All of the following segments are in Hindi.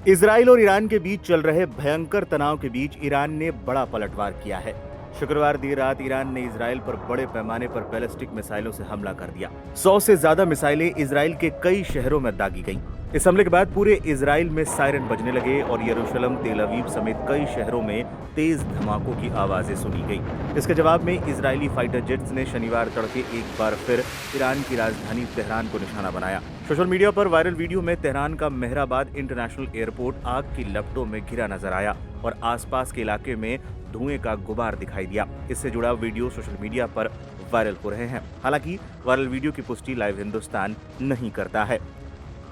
इजराइल और ईरान के बीच चल रहे भयंकर तनाव के बीच ईरान ने बड़ा पलटवार किया है। शुक्रवार देर रात ईरान ने इजराइल पर बड़े पैमाने पर बैलिस्टिक मिसाइलों से हमला कर दिया। 100 से ज्यादा मिसाइलें इजराइल के कई शहरों में दागी गईं। इस हमले के बाद पूरे इजराइल में सायरन बजने लगे और यरूशलेम, तेल अवीव समेत कई शहरों में तेज धमाकों की आवाजें सुनी गई। इसके जवाब में इजरायली फाइटर जेट्स ने शनिवार तड़के एक बार फिर ईरान की राजधानी तेहरान को निशाना बनाया। सोशल मीडिया पर वायरल वीडियो में तेहरान का मेहराबाद इंटरनेशनल एयरपोर्ट आग की लपटों में घिरा नजर आया और आसपास के इलाके में धुएं का गुबार दिखाई दिया। इससे जुड़ा वीडियो सोशल मीडिया पर वायरल हो रहे हैं। हालांकि वायरल वीडियो की पुष्टि लाइव हिंदुस्तान नहीं करता है।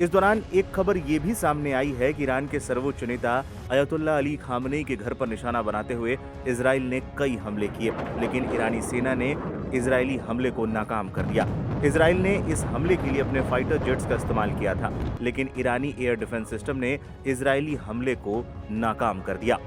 इस दौरान एक खबर ये भी सामने आई है कि ईरान के सर्वोच्च नेता अयतुल्लाह अली खामनेई के घर पर निशाना बनाते हुए इजराइल ने कई हमले किए, लेकिन ईरानी सेना ने इजरायली हमले को नाकाम कर दिया। इजराइल ने इस हमले के लिए अपने फाइटर जेट्स का इस्तेमाल किया था, लेकिन ईरानी एयर डिफेंस सिस्टम ने इजरायली हमले को नाकाम कर दिया।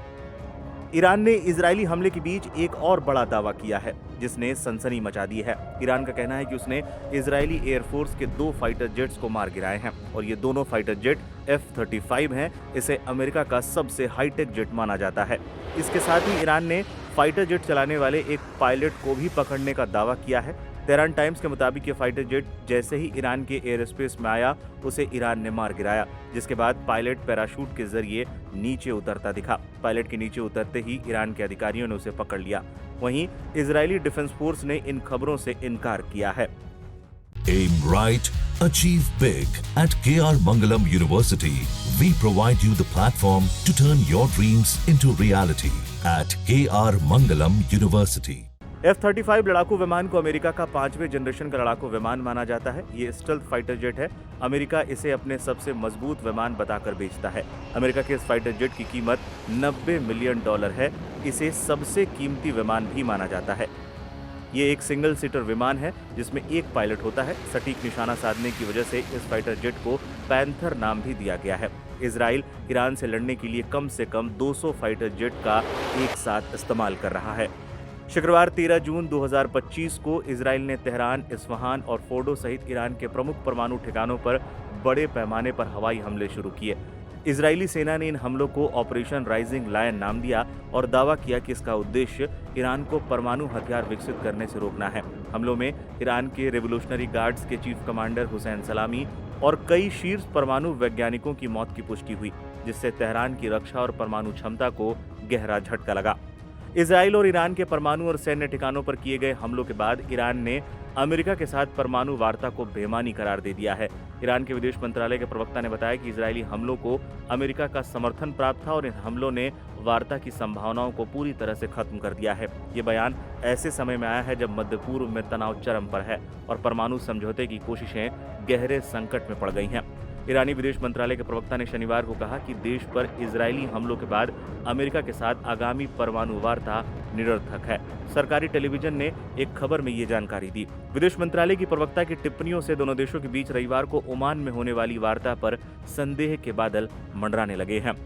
ईरान ने इजरायली हमले के बीच एक और बड़ा दावा किया है, जिसने सनसनी मचा दी है। ईरान का कहना है कि उसने इजरायली एयरफोर्स के 2 फाइटर जेट्स को मार गिराए हैं और ये दोनों फाइटर जेट F-35 हैं। इसे अमेरिका का सबसे हाईटेक जेट माना जाता है। इसके साथ ही ईरान ने फाइटर जेट चलाने वाले एक पायलट को भी पकड़ने का दावा किया है। तेहरान टाइम्स के मुताबिक ये फाइटर जेट जैसे ही ईरान के एयर स्पेस में आया, उसे ईरान ने मार गिराया, जिसके बाद पायलट पैराशूट के जरिए नीचे उतरता दिखा। पायलट के नीचे उतरते ही ईरान के अधिकारियों ने उसे पकड़ लिया। वहीं इजरायली डिफेंस फोर्स ने इन खबरों से इनकार किया है। Aim right, achieve big. At KR Mangalam University, we provide you the platform to turn your dreams into reality. At KR Mangalam University. F-35 लड़ाकू विमान को अमेरिका का 5वें जनरेशन का लड़ाकू विमान माना जाता है। ये स्टेल्थ फाइटर जेट है। अमेरिका इसे अपने सबसे मजबूत विमान बताकर बेचता है। अमेरिका के इस फाइटर जेट की कीमत $90 मिलियन है। इसे सबसे कीमती विमान भी माना जाता है। ये एक सिंगल सीटर विमान है जिसमें एक पायलट होता है। सटीक निशाना साधने की वजह से इस फाइटर जेट को पैंथर नाम भी दिया गया है। इजराइल ईरान से लड़ने के लिए कम से कम 200 फाइटर जेट का एक साथ इस्तेमाल कर रहा है। शुक्रवार 13 जून 2025 को इजराइल ने तेहरान, इस्फहान और फोर्डो सहित ईरान के प्रमुख परमाणु ठिकानों पर बड़े पैमाने पर हवाई हमले शुरू किए। इजरायली सेना ने इन हमलों को ऑपरेशन राइजिंग लायन नाम दिया और दावा किया कि इसका उद्देश्य ईरान को परमाणु हथियार विकसित करने से रोकना है। हमलों में ईरान के रेवोल्यूशनरी गार्ड्स के चीफ कमांडर हुसैन सलामी और कई शीर्ष परमाणु वैज्ञानिकों की मौत की पुष्टि हुई, जिससे तेहरान की रक्षा और परमाणु क्षमता को गहरा झटका लगा। इजराइल और ईरान के परमाणु और सैन्य ठिकानों पर किए गए हमलों के बाद ईरान ने अमेरिका के साथ परमाणु वार्ता को बेमानी करार दे दिया है। ईरान के विदेश मंत्रालय के प्रवक्ता ने बताया कि इजरायली हमलों को अमेरिका का समर्थन प्राप्त था और इन हमलों ने वार्ता की संभावनाओं को पूरी तरह से खत्म कर दिया है। ये बयान ऐसे समय में आया है जब मध्य पूर्व में तनाव चरम पर है और परमाणु समझौते की कोशिशें गहरे संकट में पड़ गई हैं। ईरानी विदेश मंत्रालय के प्रवक्ता ने शनिवार को कहा कि देश पर इजरायली हमलों के बाद अमेरिका के साथ आगामी परमाणु वार्ता निरर्थक है। सरकारी टेलीविजन ने एक खबर में ये जानकारी दी। विदेश मंत्रालय की प्रवक्ता की टिप्पणियों से दोनों देशों के बीच रविवार को ओमान में होने वाली वार्ता पर संदेह के बादल मंडराने लगे हैं।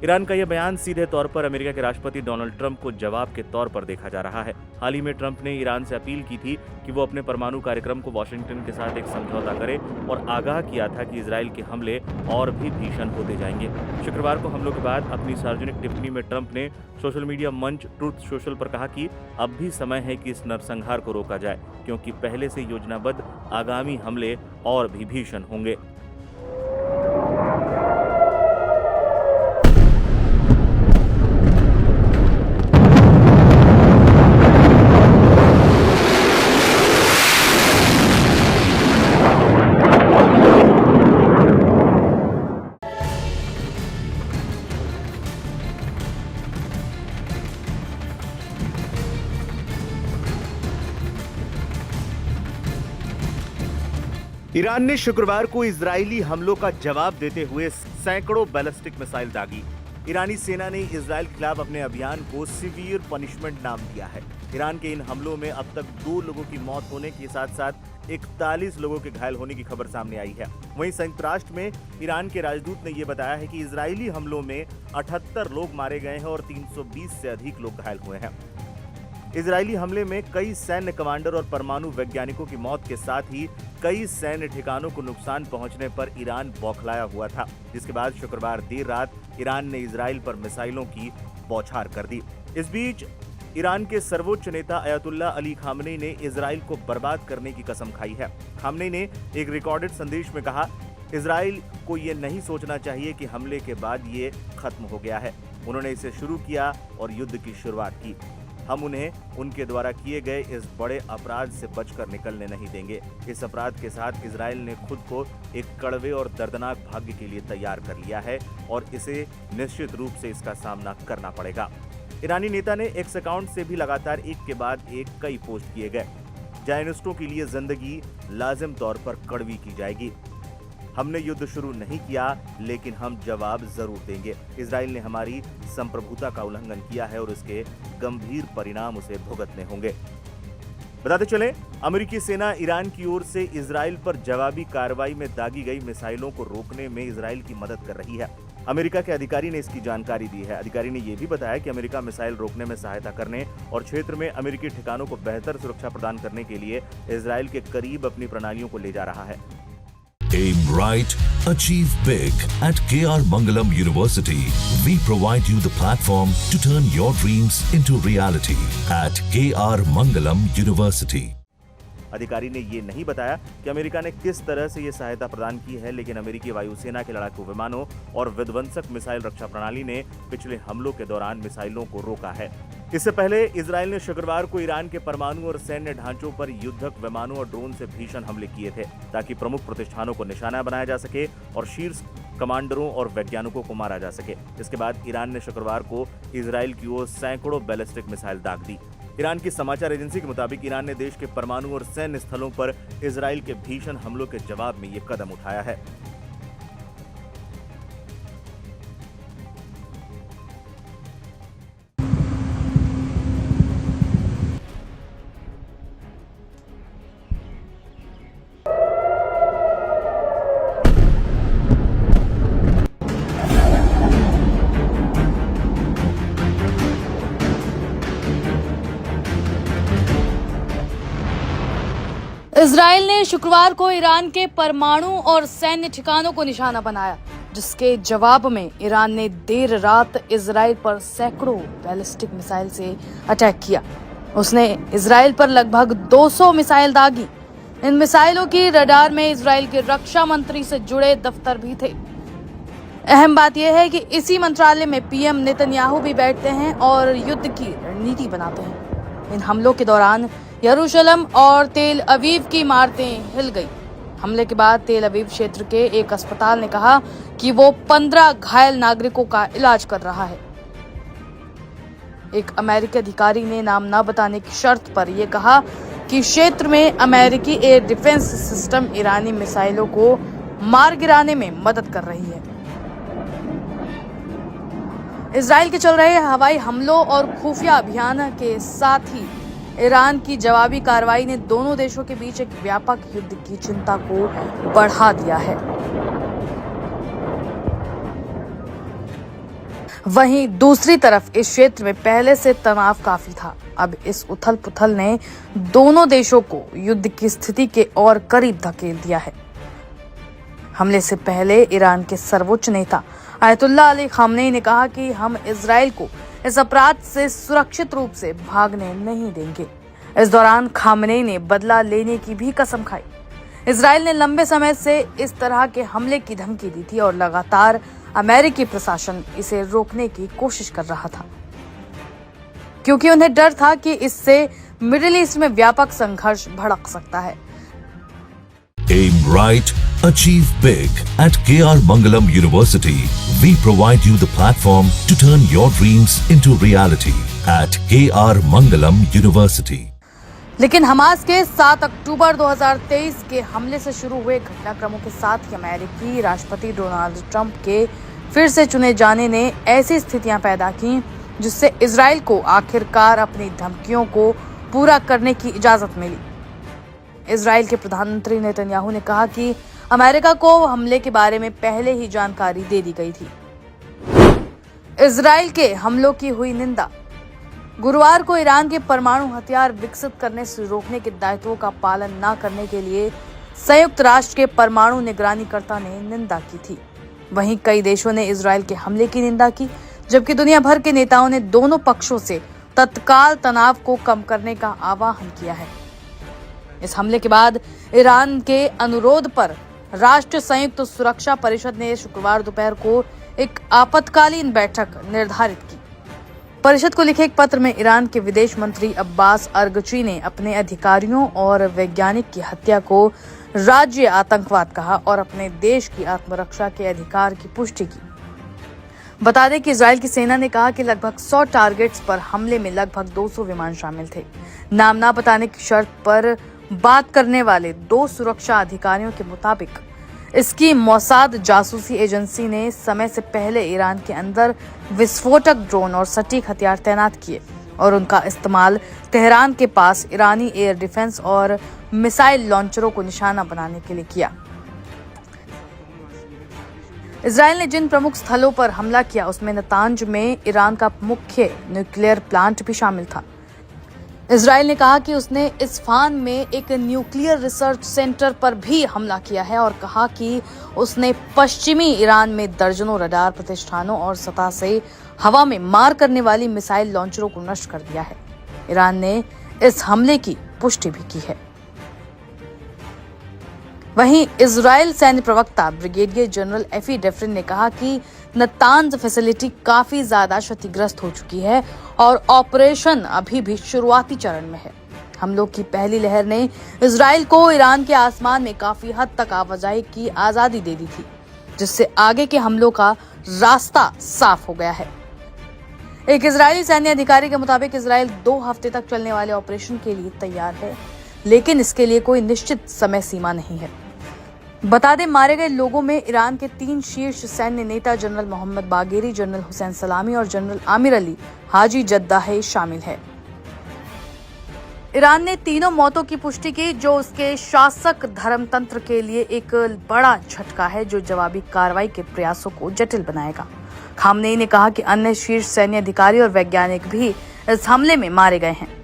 ईरान का यह बयान सीधे तौर पर अमेरिका के राष्ट्रपति डोनाल्ड ट्रंप को जवाब के तौर पर देखा जा रहा है। हाल ही में ट्रंप ने ईरान से अपील की थी कि वो अपने परमाणु कार्यक्रम को वाशिंगटन के साथ एक समझौता करे और आगाह किया था कि इजराइल के हमले और भी भीषण होते जाएंगे। शुक्रवार को हमलों के बाद अपनी सार्वजनिक टिप्पणी में ट्रंप ने सोशल मीडिया मंच ट्रूथ सोशल पर कहा कि अब भी समय है कि इस नरसंहार को रोका जाए, क्योंकि पहले से योजनाबद्ध आगामी हमले और भी भीषण होंगे। ईरान ने शुक्रवार को इजरायली हमलों का जवाब देते हुए सैकड़ों बैलिस्टिक मिसाइल दागी। ईरानी सेना ने इजराइल के खिलाफ अपने अभियान को सीवियर पनिशमेंट नाम दिया है। ईरान के इन हमलों में अब तक 2 लोगों की मौत होने के साथ साथ 41 लोगों के घायल होने की खबर सामने आई है। वहीं संयुक्त राष्ट्र में ईरान के राजदूत ने यह बताया है कि इजरायली हमलों में 78 लोग मारे गए हैं और 320 से अधिक लोग घायल हुए हैं। इजरायली हमले में कई सैन्य कमांडर और परमाणु वैज्ञानिकों की मौत के साथ ही कई सैन्य ठिकानों को नुकसान पहुंचने पर ईरान बौखलाया हुआ था, जिसके बाद शुक्रवार देर रात ईरान ने इजराइल पर मिसाइलों की बौछार कर दी। इस बीच ईरान के सर्वोच्च नेता अयतुल्ला अली खामनेई ने इजराइल को बर्बाद करने की कसम खाई है। खामनेई ने एक रिकॉर्डेड संदेश में कहा, इजराइल को ये नहीं सोचना चाहिए कि हमले के बाद ये खत्म हो गया है। उन्होंने इसे शुरू किया और युद्ध की शुरुआत की। हम उन्हें उनके द्वारा किए गए इस बड़े अपराध से बचकर निकलने नहीं देंगे। इस अपराध के साथ इजराइल ने खुद को एक कड़वे और दर्दनाक भाग्य के लिए तैयार कर लिया है और इसे निश्चित रूप से इसका सामना करना पड़ेगा। ईरानी नेता ने एक्स अकाउंट से भी लगातार एक के बाद एक कई पोस्ट किए गए। ज़ायनिस्टों के लिए जिंदगी लाजिम तौर पर कड़वी की जाएगी। हमने युद्ध शुरू नहीं किया, लेकिन हम जवाब जरूर देंगे। इजराइल ने हमारी संप्रभुता का उल्लंघन किया है और इसके गंभीर परिणाम उसे भुगतने होंगे। बताते चलें, अमेरिकी सेना ईरान की ओर से इजराइल पर जवाबी कार्रवाई में दागी गई मिसाइलों को रोकने में इजराइल की मदद कर रही है। अमेरिका के अधिकारी ने इसकी जानकारी दी है। अधिकारी ने यह भी बताया कि अमेरिका मिसाइल रोकने में सहायता करने और क्षेत्र में अमेरिकी ठिकानों को बेहतर सुरक्षा प्रदान करने के लिए इजराइल के करीब अपनी प्रणालियों को ले जा रहा है। Aim right, achieve big. At KR Mangalam University, we provide you the platform to turn your dreams into reality. At KR Mangalam University. अधिकारी ने ये नहीं बताया कि अमेरिका ने किस तरह से ये सहायता प्रदान की है, लेकिन अमेरिकी वायुसेना के लड़ाकू विमानों और विध्वंसक मिसाइल रक्षा प्रणाली ने पिछले हमलों के दौरान मिसाइलों को रोका है। इससे पहले इजराइल ने शुक्रवार को ईरान के परमाणु और सैन्य ढांचों पर युद्धक विमानों और ड्रोन से भीषण हमले किए थे, ताकि प्रमुख प्रतिष्ठानों को निशाना बनाया जा सके और शीर्ष कमांडरों और वैज्ञानिकों को मारा जा सके। इसके बाद ईरान ने शुक्रवार को इजराइल की ओर सैकड़ों बैलिस्टिक मिसाइल दाग दी। ईरान की समाचार एजेंसी के मुताबिक ईरान ने देश के परमाणु और सैन्य स्थलों पर इजराइल के भीषण हमलों के जवाब में ये कदम उठाया है। इजराइल ने शुक्रवार को ईरान के परमाणु और सैन्य ठिकानों को निशाना बनाया, जिसके जवाब में ईरान ने देर रात इजराइल पर सैकड़ों बैलिस्टिक मिसाइल से अटैक किया। उसने इजराइल पर लगभग 200 मिसाइल दागी। इन मिसाइलों की रडार में इजराइल के रक्षा मंत्री से जुड़े दफ्तर भी थे। अहम बात यह है कि इसी मंत्रालय में पीएम नेतन्याहू भी बैठते हैं और युद्ध की रणनीति बनाते हैं। इन हमलों के दौरान यरूशलेम और तेल अवीव की इमारतें हिल गई। हमले के बाद तेल अवीव क्षेत्र के एक अस्पताल ने कहा कि वो 15 घायल नागरिकों का इलाज कर रहा है। एक अमेरिकी अधिकारी ने नाम न बताने की शर्त पर यह कहा कि क्षेत्र में अमेरिकी एयर डिफेंस सिस्टम ईरानी मिसाइलों को मार गिराने में मदद कर रही है। इजराइल के चल रहे हवाई हमलों और खुफिया अभियान के साथ ही ईरान की जवाबी कार्रवाई ने दोनों देशों के बीच एक व्यापक युद्ध की चिंता को बढ़ा दिया है। वहीं दूसरी तरफ इस क्षेत्र में पहले से तनाव काफी था। अब इस उथल-पुथल ने दोनों देशों को युद्ध की स्थिति के और करीब धकेल दिया है। हमले से पहले ईरान के सर्वोच्च नेता अयतुल्ला अली खामनेई ने कहा कि हम इजराइल को इस अपराध से सुरक्षित रूप से भागने नहीं देंगे। इस दौरान खामनेई ने बदला लेने की भी कसम खाई। इजराइल ने लंबे समय से इस तरह के हमले की धमकी दी थी और लगातार अमेरिकी प्रशासन इसे रोकने की कोशिश कर रहा था, क्योंकि उन्हें डर था कि इससे मिडिल ईस्ट में व्यापक संघर्ष भड़क सकता है। Aim right, achieve big. At KR Mangalam University, we provide you the platform to turn your dreams into reality. At KR Mangalam University. लेकिन हमास के 7 अक्टूबर 2023 के हमले से शुरू हुए घटनाक्रमों के साथ ही अमेरिकी राष्ट्रपति डोनाल्ड ट्रंप के फिर से चुने जाने ने ऐसी स्थितियां पैदा की जिससे इजराइल को आखिरकार अपनी धमकियों को पूरा करने की इजाजत मिली। इजराइल के प्रधानमंत्री नेतन्याहू ने कहा कि अमेरिका को हमले के बारे में पहले ही जानकारी दे दी गई थी। इजराइल के हमलों की हुई निंदा। गुरुवार को ईरान के परमाणु हथियार विकसित करने से रोकने के दायित्वों का पालन न करने के लिए संयुक्त राष्ट्र के परमाणु निगरानीकर्ता ने निंदा की थी। वहीं कई देशों ने इजरायल के हमले की निंदा की, जबकि दुनिया भर के नेताओं ने दोनों पक्षों से तत्काल तनाव को कम करने का आह्वान किया है। इस हमले के बाद ईरान के अनुरोध पर राष्ट्र संयुक्त सुरक्षा परिषद ने शुक्रवार दोपहर को एक आपातकालीन बैठक निर्धारित की। परिषद को लिखे एक पत्र में ईरान के विदेश मंत्री अब्बास अरगची ने अपने अधिकारियों और वैज्ञानिक की हत्या को राज्य आतंकवाद कहा और अपने देश की आत्मरक्षा के अधिकार की पुष्टि की। बता दें कि इजरायल की सेना ने कहा कि लगभग 100 टारगेट्स पर हमले में लगभग 200 विमान शामिल थे। नाम न बताने की शर्त पर बात करने वाले 2 सुरक्षा अधिकारियों के मुताबिक इसकी मोसाद जासूसी एजेंसी ने समय से पहले ईरान के अंदर विस्फोटक ड्रोन और सटीक हथियार तैनात किए और उनका इस्तेमाल तेहरान के पास ईरानी एयर डिफेंस और मिसाइल लॉन्चरों को निशाना बनाने के लिए किया। इजरायल ने जिन प्रमुख स्थलों पर हमला किया उसमें नतांज में ईरान का मुख्य न्यूक्लियर प्लांट भी शामिल था। इजरायल ने कहा कि उसने इस्फहान में एक न्यूक्लियर रिसर्च सेंटर पर भी हमला किया है और कहा कि उसने पश्चिमी ईरान में दर्जनों रडार प्रतिष्ठानों और सतह से हवा में मार करने वाली मिसाइल लॉन्चरों को नष्ट कर दिया है। ईरान ने इस हमले की पुष्टि भी की है। वहीं इजरायल सैन्य प्रवक्ता ब्रिगेडियर जनरल एफी डेफ्रिन ने कहा कि नतांज फैसिलिटी काफी ज्यादा क्षतिग्रस्त हो चुकी है और ऑपरेशन अभी भी शुरुआती चरण में है। हमलों की पहली लहर ने इजरायल को ईरान के आसमान में काफी हद तक आवाजाही की आजादी दे दी थी, जिससे आगे के हमलों का रास्ता साफ हो गया है। एक इजरायली सैन्य अधिकारी के मुताबिक इजरायल 2 हफ्ते तक चलने वाले ऑपरेशन के लिए तैयार है, लेकिन इसके लिए कोई निश्चित समय सीमा नहीं है। बता दें, मारे गए लोगों में ईरान के 3 शीर्ष सैन्य नेता General Mohammad Bagheri, General Hussein Salami और General Amir Ali Hajizadeh शामिल है। ईरान ने तीनों मौतों की पुष्टि की, जो उसके शासक धर्मतंत्र के लिए एक बड़ा झटका है, जो जवाबी कार्रवाई के प्रयासों को जटिल बनाएगा। खामनेई ने कहा कि अन्य शीर्ष सैन्य अधिकारी और वैज्ञानिक भी इस हमले में मारे गए हैं।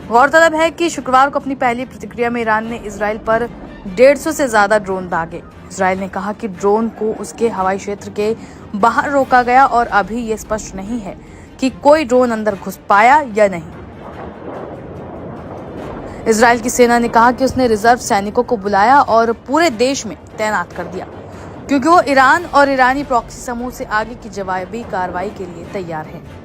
गौरतलब है कि शुक्रवार को अपनी पहली प्रतिक्रिया में ईरान ने इजरायल पर 150 से ज्यादा ड्रोन दागे। इजरायल ने कहा कि ड्रोन को उसके हवाई क्षेत्र के बाहर रोका गया और अभी ये स्पष्ट नहीं है कि कोई ड्रोन अंदर घुस पाया या नहीं। इजरायल की सेना ने कहा कि उसने रिजर्व सैनिकों को बुलाया और पूरे देश में तैनात कर दिया, क्योंकि वो ईरान और ईरानी प्रॉक्सी समूह से आगे की जवाबी कार्रवाई के लिए तैयार है।